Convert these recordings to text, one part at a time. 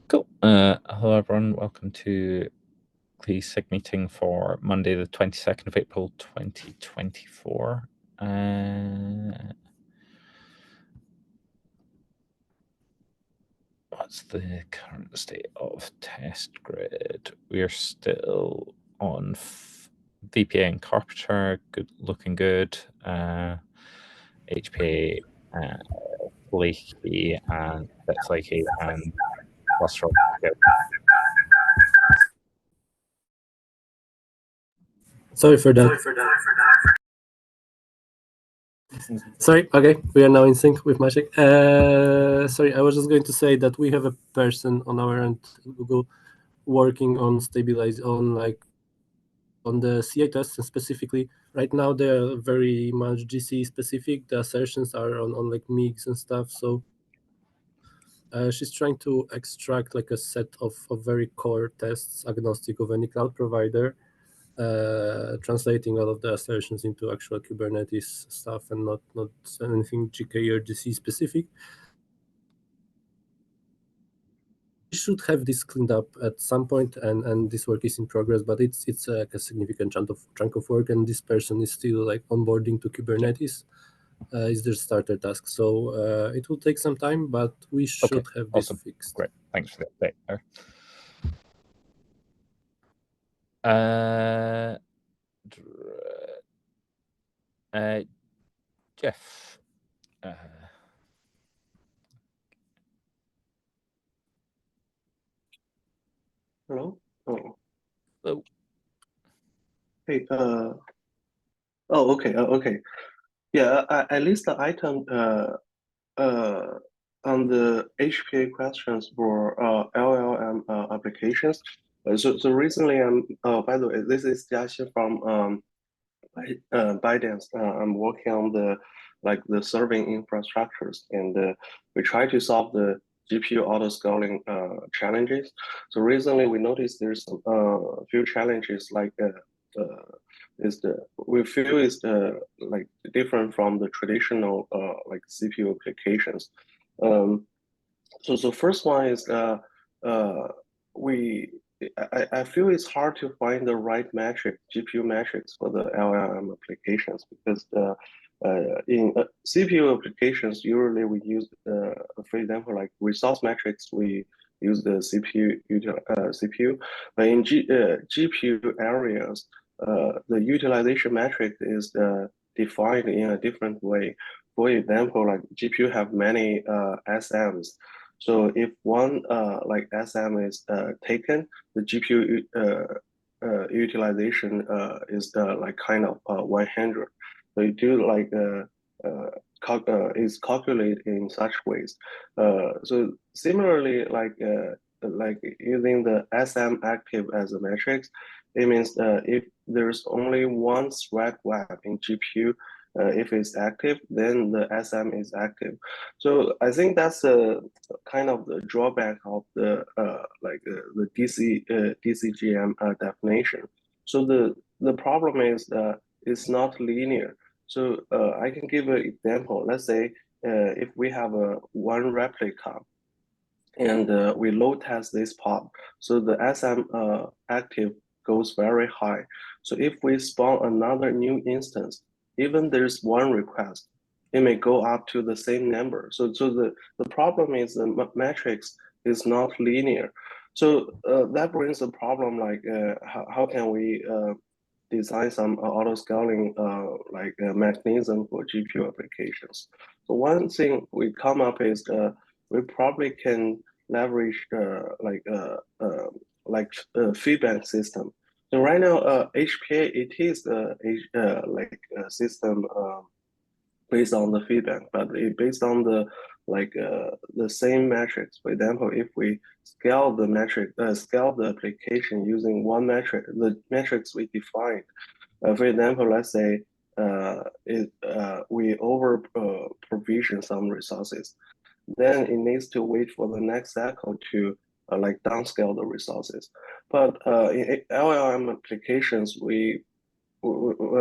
Cool. Hello, everyone. Welcome to the SIG meeting for Monday, the 22nd of April, 2024. What's the current state of test grid? We're still on VPA and Carpenter, looking good. HPA, flaky, and that's flaky, and cluster. Sorry for that. Sorry, okay, we are now in sync with Maciek. Sorry, I was just going to say that we have a person on our end, Google, working on on the CA tests, and specifically right now they're very much GC specific. The assertions are on like MIGs and stuff. So she's trying to extract like a set of very core tests agnostic of any cloud provider. Translating all of the assertions into actual Kubernetes stuff and not anything GK or GC specific. We should have this cleaned up at some point, and this work is in progress, but it's like a significant chunk of work, and this person is still like onboarding to Kubernetes. Is their starter task, so it will take some time, but we should have this fixed. Great, thanks for the update there. Jeff. Hello? Oh. Hello. Hey, oh, okay, okay. Yeah, I list the item on the HPA questions for LLM applications. So recently, by the way, this is Jiaxin from ByteDance. I'm working on the serving infrastructures, and we try to solve the GPU auto-scaling challenges. So recently, we noticed there's a few challenges we feel is like different from the traditional like CPU applications. So first one is I feel it's hard to find the right metric, GPU metrics for the LLM applications, because in CPU applications, usually we use, for example, like resource metrics, we use the CPU. But in GPU areas, the utilization metric is defined in a different way. For example, like GPU have many SMs. So if one like SM is taken, the GPU utilization is like kind of 100. So you do like is calculated in such ways. So similarly, like using the SM active as a metrics, it means if there's only one thread web in GPU, if it's active, then the SM is active. So I think that's a kind of the drawback of the the DCGM definition. So the problem is it's not linear. So I can give an example. Let's say if we have a one replica, and we load test this pod, so the SM active goes very high. So if we spawn another new instance, even there's one request, it may go up to the same number. So the problem is the matrix is not linear. So that brings a problem like how can we design some auto-scaling mechanism for GPU applications. So one thing we come up is we probably can leverage feedback system. So right now, HPA, it is a system based on the feedback, but based on the same metrics. For example, if we scale the scale the application using one metric, the metrics we defined. For example, let's say we over provision some resources, then it needs to wait for the next cycle to like downscale the resources. But in LLM applications, we're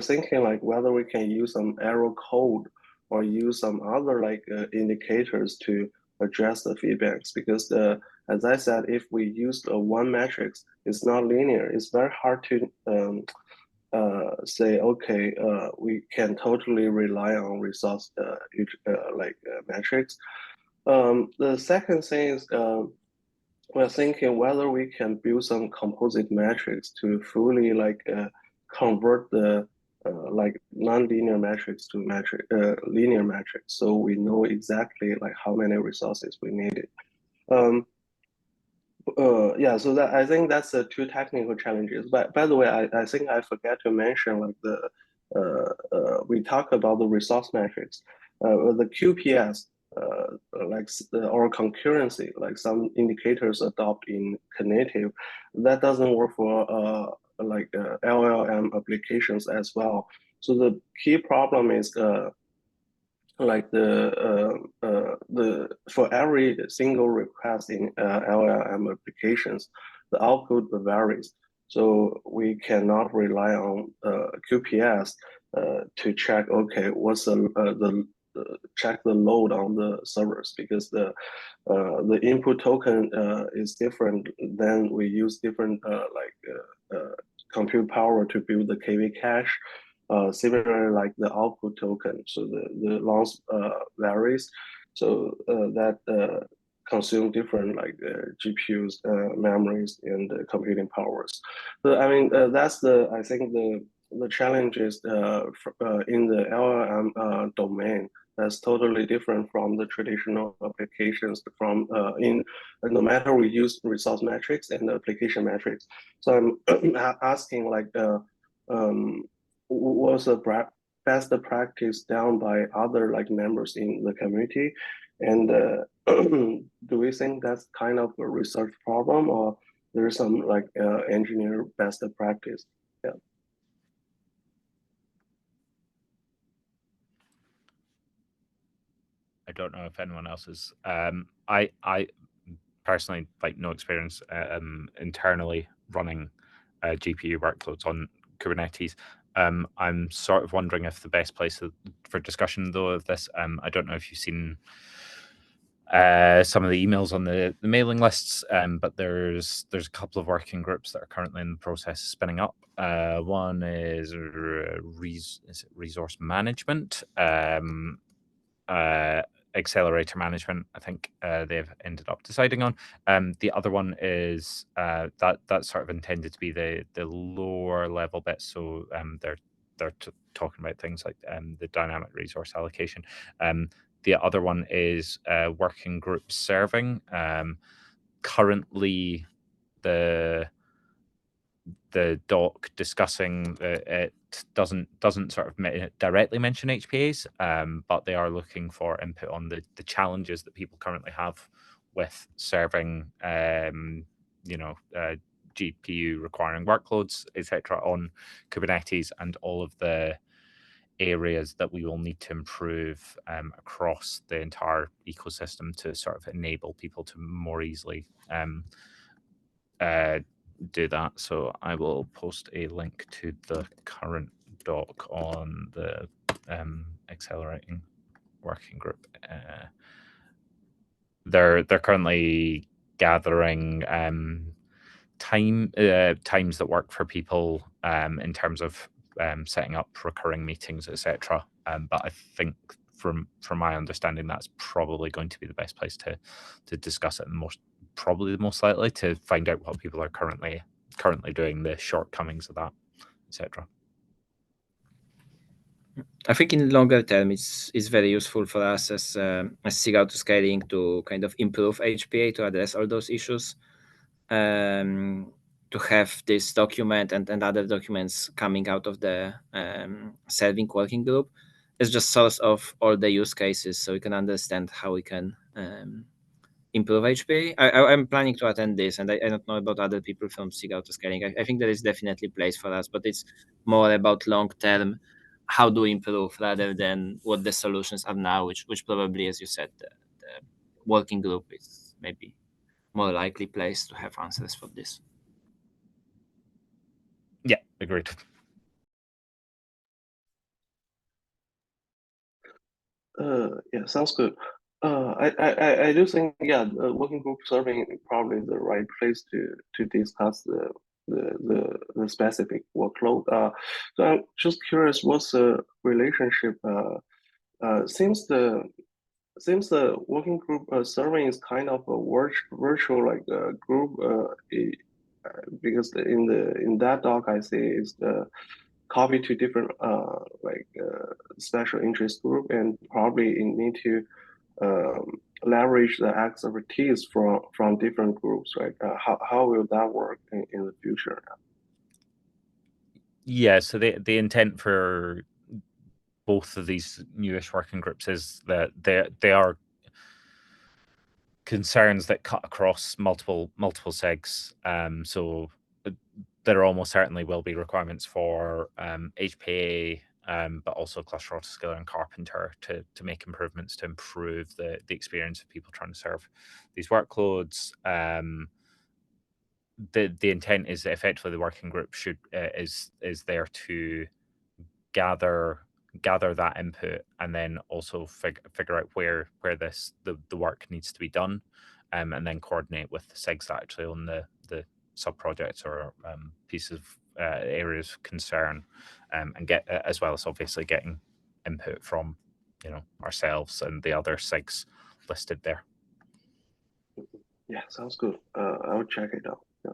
thinking like whether we can use some error code or use some other like indicators to address the feedbacks, because as I said, if we use one matrix, it's not linear. It's very hard to say, okay, we can totally rely on resource metrics. The second thing is we're thinking whether we can build some composite metrics to fully convert the non-linear metrics to linear metrics, so we know exactly how many resources we needed. Yeah, so that I think that's the two technical challenges. But by the way, I think I forgot to mention we talk about the resource metrics, the QPS, or concurrency, like some indicators adopt in Knative, that doesn't work for LLM applications as well. So the key problem is for every single request in LLM applications, the output varies. So we cannot rely on QPS to check, okay, what's check the load on the servers, because the input token is different. Then we use different compute power to build the KV cache. Similarly, like the output token, so the loss varies, so that consume different GPUs, memories, and computing powers. So I mean, that's I think the challenge is in the LLM domain. That's totally different from the traditional applications. No matter we use resource metrics and application metrics. So I'm asking was the best practice done by other members in the community, and do we think that's kind of a research problem, or there's some engineer best practice? Yeah. I don't know if anyone else is. I personally no experience internally running GPU workloads on Kubernetes. I'm sort of wondering if the best place for discussion though of this. I don't know if you've seen some of the emails on the mailing lists, but there's a couple of working groups that are currently in the process of spinning up. One is resource management. Accelerator management, I think they've ended up deciding on. The other one is that's sort of intended to be the lower level bit. So they're talking about things like the dynamic resource allocation. The other one is working group serving. Currently, the doc discussing it doesn't sort of directly mention HPAs, but they are looking for input on the challenges that people currently have with serving, GPU requiring workloads, etc., on Kubernetes, and all of the areas that we will need to improve across the entire ecosystem to sort of enable people to more easily do that. So I will post a link to the current doc on the accelerating working group. They're currently gathering times that work for people in terms of setting up recurring meetings, etc. But I think from my understanding, that's probably going to be the best place to discuss it, and probably the most likely to find out what people are currently doing, the shortcomings of that, etc. I think in longer term, it's very useful for us as SIG Autoscaling to kind of improve HPA to address all those issues. To have this document and other documents coming out of the serving working group is just source of all the use cases, so we can understand how we can improve HPA. I'm planning to attend this, and I don't know about other people from SIG Autoscaling. I think there is definitely place for us, but it's more about long term, how do we improve rather than what the solutions are now, which probably, as you said, the working group is maybe more likely place to have answers for this. Yeah, agreed. Yeah, sounds good. I do think, yeah, the working group serving is probably the right place to discuss the specific workload. So I'm just curious, what's the relationship? Seems the working group serving is kind of a virtual like group, because in that doc I see is the copy to different special interest group, and probably you need to leverage the expertise from different groups, right? How will that work in the future? Yeah, so the intent for both of these newish working groups is that they are concerns that cut across multiple SIGs. So there almost certainly will be requirements for HPA, but also cluster autoscaler and carpenter to make improvements to improve the experience of people trying to serve these workloads. The intent is that effectively the working group should is there to gather that input and then also figure out where the work needs to be done, and then coordinate with the SIGs that actually own the sub projects or pieces of areas of concern, and get as well as obviously getting input from ourselves and the other SIGs listed there. Yeah, sounds good. I'll check it out. Yeah.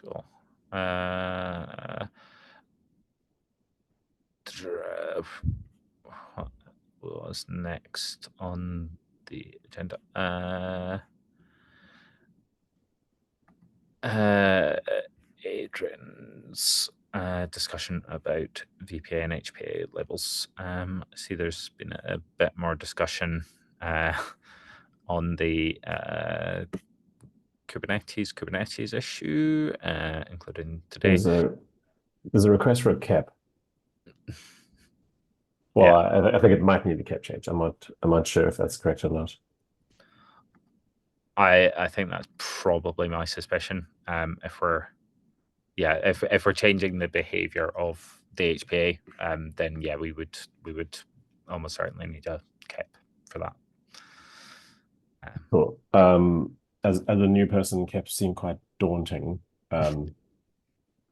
Cool. What was next on the agenda? Adrian's discussion about VPA and HPA labels. I see there's been a bit more discussion on the Kubernetes issue, including today. There's a request for a cap. Well, yeah. I think it might need a cap change. I'm not sure if that's correct or not. I think that's probably my suspicion. If we're changing the behavior of the HPA, then yeah, we would almost certainly need a cap for that. Cool. As a new person, caps seem quite daunting.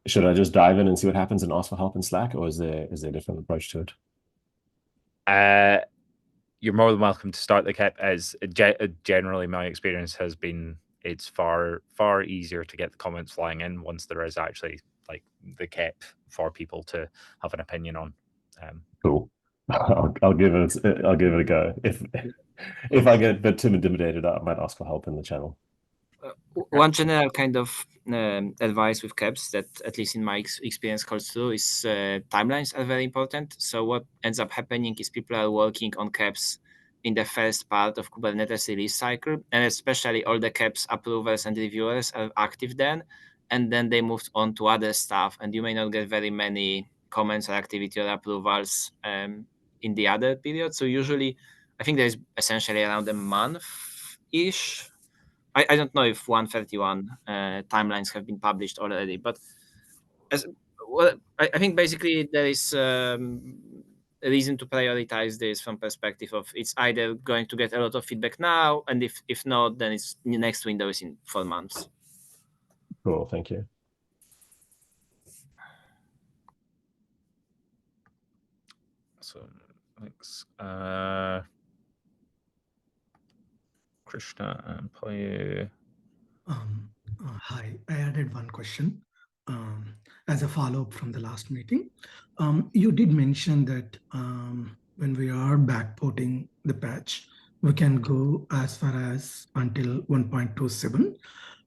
Should I just dive in and see what happens and ask for help in Slack, or is there a different approach to it? You're more than welcome to start the cap. As generally my experience has been, it's far easier to get the comments flying in once there is actually like the cap for people to have an opinion on. Cool. I'll give it a go. If I get a bit too intimidated, I might ask for help in the channel. One general kind of advice with caps that, at least in my experience, holds true is timelines are very important. So what ends up happening is people are working on caps in the first part of Kubernetes release cycle, and especially all the caps approvers and reviewers are active then, and then they moved on to other stuff, and you may not get very many comments or activity or approvals in the other period. So usually, I think there's essentially around a month-ish. I don't know if 131 timelines have been published already, but I think basically there is a reason to prioritize this from perspective of it's either going to get a lot of feedback now, and if not, then it's the next window is in 4 months. Cool, thank you. So thanks. Krishna and Payu. Hi, I added one question as a follow-up from the last meeting. You did mention that when we are backporting the patch, we can go as far as until 1.27,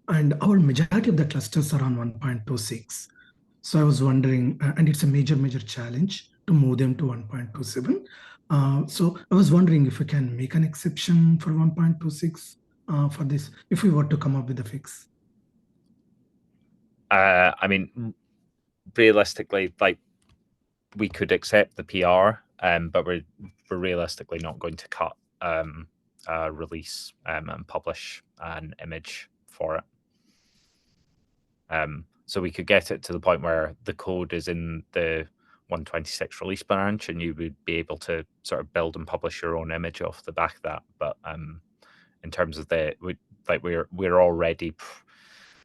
and our majority of the clusters are on 1.26. So I was wondering, and it's a major challenge to move them to 1.27. So I was wondering if we can make an exception for 1.26 for this, if we were to come up with a fix. I mean, realistically, like we could accept the PR, but we're realistically not going to cut release and publish an image for it. So we could get it to the point where the code is in the 126 release branch, and you would be able to sort of build and publish your own image off the back of that. But in terms of we're already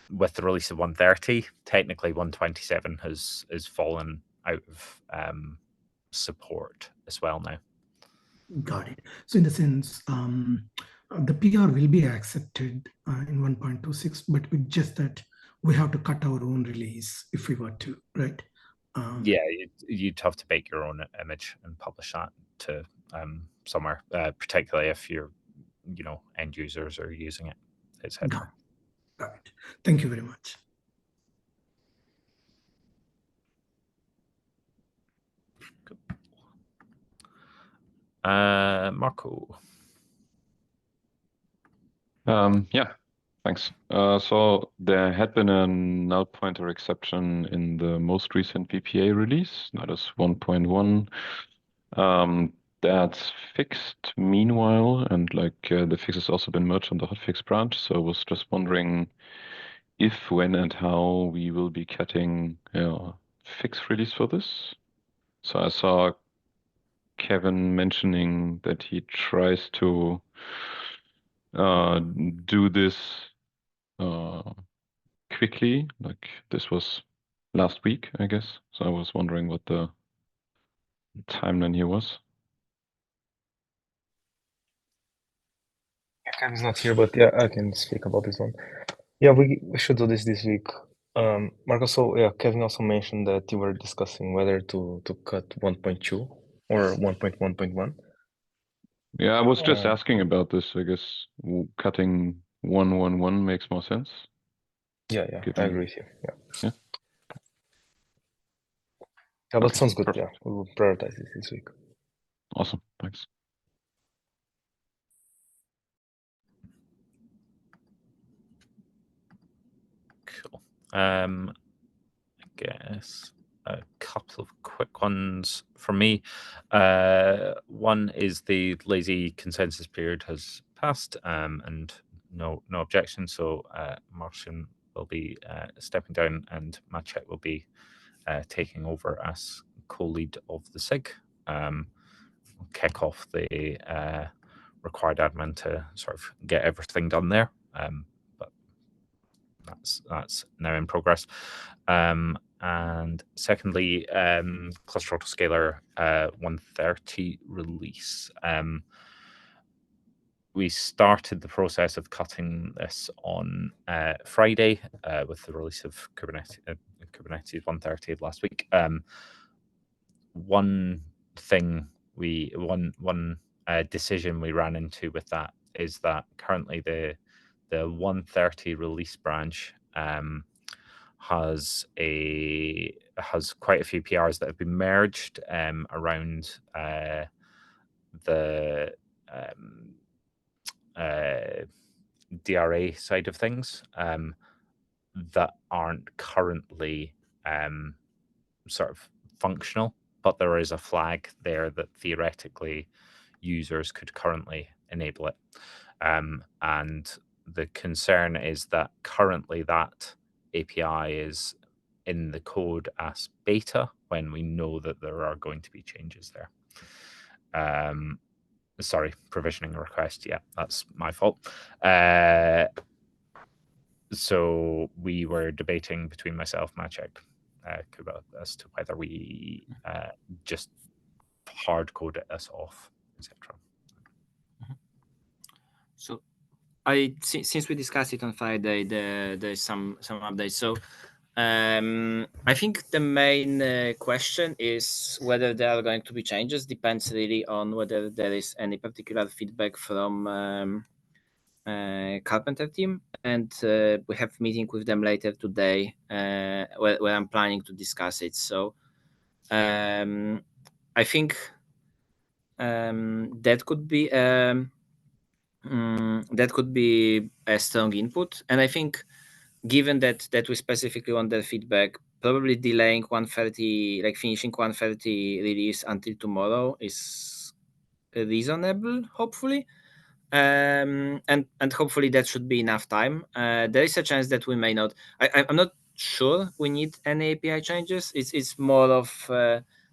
with the release of 130, technically 127 has fallen out of support as well now. Got it. So in the sense, the PR will be accepted in 1.26, but with just that we have to cut our own release if we were to, right? Yeah, you'd have to make your own image and publish that to somewhere, particularly if you're, end users are using it, etc. Got it. Thank you very much. Marco. Yeah, thanks. So there had been a null pointer exception in the most recent VPA release, that is 1.1. That's fixed meanwhile, and the fix has also been merged on the hotfix branch. So I was just wondering if, when, and how we will be getting fix release for this. So I saw Kevin mentioning that he tries to do this quickly, like this was last week, I guess. So I was wondering what the timeline here was. Kevin's not here, but yeah, I can speak about this one. Yeah, we should do this week. Marco, so yeah, Kevin also mentioned that you were discussing whether to cut 1.2 or 1.1.1. Yeah, I was just asking about this. I guess cutting 1.1.1 makes more sense. Yeah, I agree with you. Yeah. Yeah, that sounds good. Perfect. Yeah, we will prioritize this week. Awesome, thanks. Cool. I guess a couple of quick ones from me. One is the lazy consensus period has passed, and no objection. So Martian will be stepping down, and Maciek will be taking over as co-lead of the SIG. We'll kick off the required admin to sort of get everything done there. But that's now in progress. And secondly, Cluster Autoscaler 130 release. We started the process of cutting this on Friday with the release of Kubernetes 130 last week. One decision we ran into with that is that currently the 130 release branch has quite a few PRs that have been merged around the DRA side of things that aren't currently sort of functional, but there is a flag there that theoretically users could currently enable it. And the concern is that currently that API is in the code as beta when we know that there are going to be changes there. Sorry, provisioning request. Yeah, that's my fault. So we were debating between myself, Maciek, Kuba, as to whether we just hard code it off, etc. So since we discussed it on Friday, there's some updates. So I think the main question is whether there are going to be changes. Depends really on whether there is any particular feedback from Carpenter team, and we have a meeting with them later today where I'm planning to discuss it. So I think that could be a strong input, and I think given that we specifically want their feedback, probably delaying 130, like finishing 130 release until tomorrow is reasonable, hopefully. And hopefully that should be enough time. There is a chance that we may not. I'm not sure we need any API changes. It's more of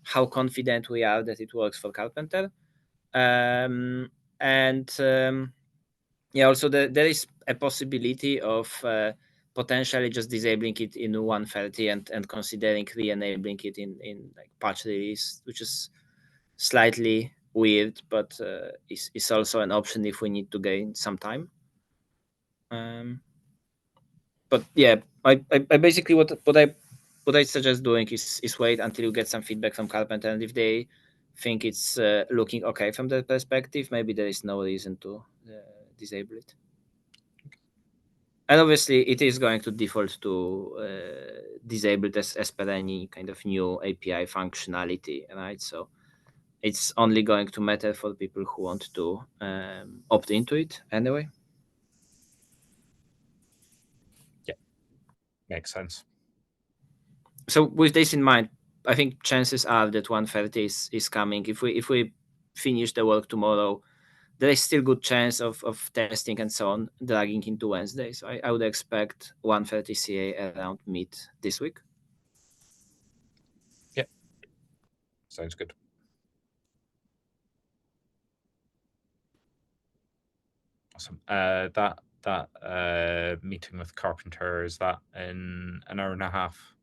how confident we are that it works for Carpenter. Yeah, also there is a possibility of potentially just disabling it in 130 and considering re-enabling it in like patch release, which is slightly weird, but it's also an option if we need to gain some time. But yeah, I basically what I suggest doing is wait until you get some feedback from Carpenter, and if they think it's looking okay from their perspective, maybe there is no reason to disable it. And obviously, it is going to default to disabled as per any kind of new API functionality, right? So it's only going to matter for people who want to opt into it anyway. Yeah, makes sense. So with this in mind, I think chances are that 130 is coming. If we finish the work tomorrow, there is still good chance of testing and so on dragging into Wednesday. So I would expect 130 CA around mid this week. Yeah, sounds good. Awesome. That meeting with Carpenter, is that in an hour and a half?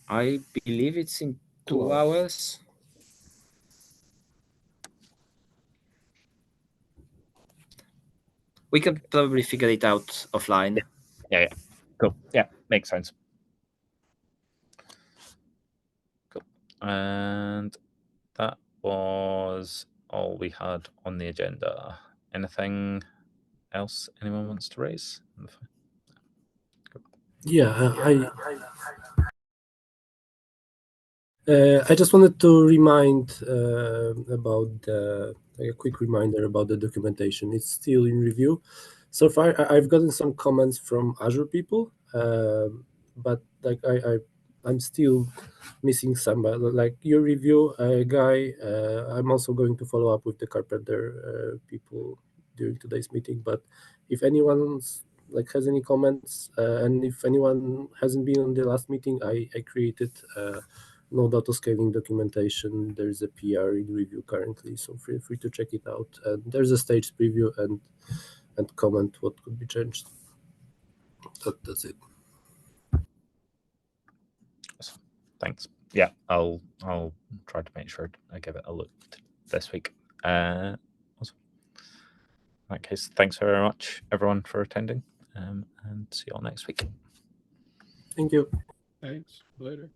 I believe it's in 2 hours. We can probably figure it out offline. Yeah. Cool. Yeah, makes sense. Cool. And that was all we had on the agenda. Anything else anyone wants to raise? Yeah, I just wanted to remind about a quick reminder about the documentation. It's still in review. So far, I've gotten some comments from Azure people, but like I'm still missing some. Like your review, Guy, I'm also going to follow up with the Carpenter people during today's meeting. But if anyone's has any comments, and if anyone hasn't been on the last meeting, I created Node Autoscaling documentation. There's a PR in review currently, so feel free to check it out. And there's a staged preview and comment what could be changed. That's it. Awesome. Thanks. Yeah, I'll try to make sure I give it a look this week. Awesome. In that case, thanks very much, everyone, for attending, and see you all next week. Thank you. Thanks. Later.